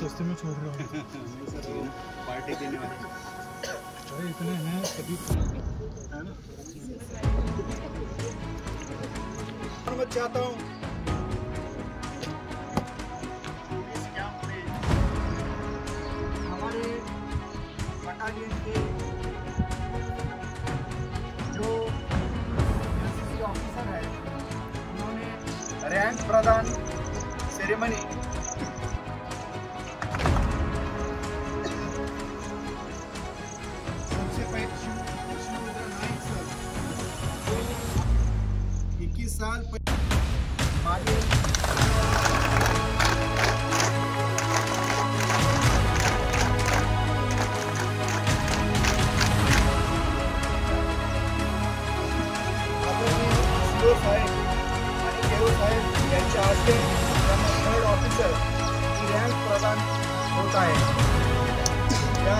रास्ते में छोड़ रहा हूँ पार्टी देने वाले अरे इतने हैं सभी है ना। मैं चाहता हूँ इस कैंप में हमारे बटालियन के जो एनसीसी ऑफिसर है उन्होंने रैंक प्रदान सेरेमनी साल मागे यांच्या हस्ते थर्ड ऑफिसर ही रँक प्रदान होत आहे। या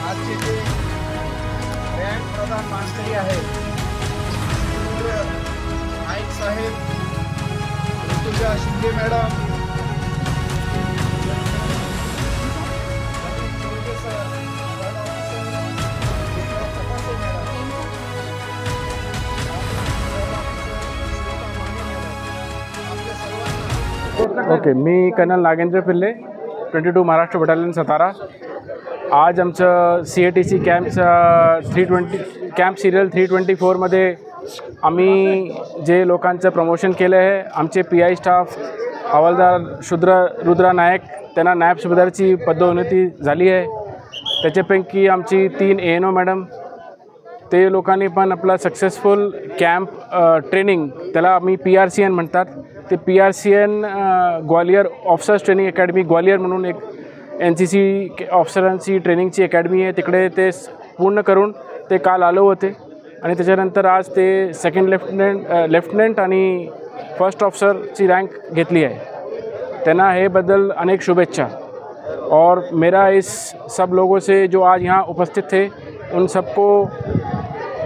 आजचे जे रँक प्रदान मानकरी आहेत नाईक साहेब, ऋतुजा शिंदे मॅडम, ओके, मी कर्नल नागेंद्र पिल्ले, 22 महाराष्ट्र बटालियन सातारा। आज आमचं CATC कॅम्पचं 320 कॅम्प सिरियल 324 मध्ये आम्ही जे लोकांचं प्रमोशन केलं आहे, आमचे PI स्टाफ हवालदार रुद्रा नायक त्यांना नायब सुभेदारची पदोन्नती झाली आहे। त्याच्यापैकी आमची 3 ANO मॅडम ते लोकांनी पण आपला सक्सेसफुल कॅम्प ट्रेनिंग त्याला आम्ही PRCN म्हणतात, ते PRCN Gwalior officers training academy Gwalior म्हणून एक NCC ऑफिसरांची ट्रेनिंगची अकॅडमी आहे, तिकडे ते पूर्ण करून ते काल आलो होते आणि त्याच्यानंतर आज ते सेकंड लेफ्टनंट आणि फर्स्ट ऑफिसरची रँक घेतली आहे। त्यांना हे बदल अनेक शुभेच्छा। और मेरा इस सब लोगों से जो आज यहाँ उपस्थित थे उन सबको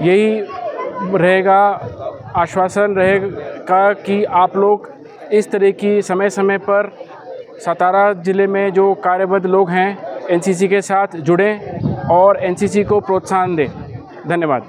यही रहेगा, आश्वासन रहेगा कि आप लोग इस तरह की समय समय पर सातारा ज़िले में जो कार्यबद्ध लोग हैं NCC के साथ जुड़ें और NCC को प्रोत्साहन दें। धन्यवाद।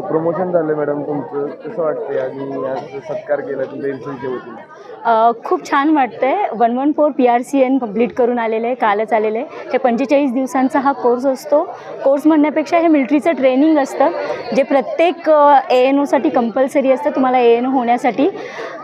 प्रमोशन झालं मॅडम, तुमचं कसं वाटतंय आणि आज सत्कार केला तुमच्या NCCच्या वतीने? खूप छान वाटतंय। 114 PRCN कंप्लीट करून आलेलं आहे, कालच आलेलं आहे। हे 45 दिवसांचा हा कोर्स असतो। कोर्स म्हणण्यापेक्षा हे मिलिटरीचं ट्रेनिंग असतं जे प्रत्येक ANOसाठी कंपल्सरी असतं तुम्हाला ANO होण्यासाठी,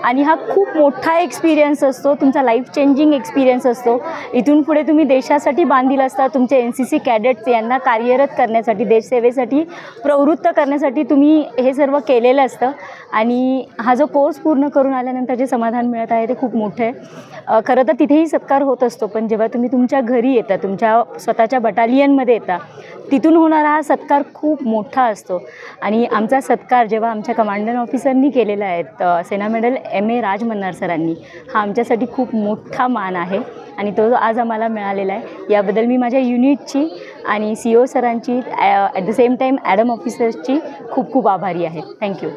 आणि हा खूप मोठा एक्सपिरियन्स असतो, तुमचा लाईफ चेंजिंग एक्सपिरियन्स असतो। इथून पुढे तुम्ही देशासाठी बांधील असता, तुमचे NCC कॅडेट्स यांना कार्यरत करण्यासाठी, देशसेवेसाठी प्रवृत्त करण्यासाठी तुम्ही हे सर्व केलेलं असतं, आणि हा जो कोर्स पूर्ण करून आल्यानंतर जे समाधान मिळत आहे ते खूप मोठं आहे। खरं तर तिथेही सत्कार होत असतो, पण जेव्हा तुम्ही तुमच्या घरी येता, तुमच्या स्वतःच्या बटालियनमध्ये येता, तिथून होणारा हा सत्कार खूप मोठा असतो। आणि आमचा सत्कार जेव्हा आमच्या कमांडंट ऑफिसरनी केलेला आहे, सेना मेडल MA राज मन्नार सरांनी, हा आमच्यासाठी खूप मोठा मान आहे आणि तो आज आम्हाला मिळालेला आहे। याबद्दल मी माझ्या युनिटची आणि CO सरांची ॲट द सेम टाईम ॲडम ऑफिसर्सची खूप खूप आभारी आहे। थँक्यू।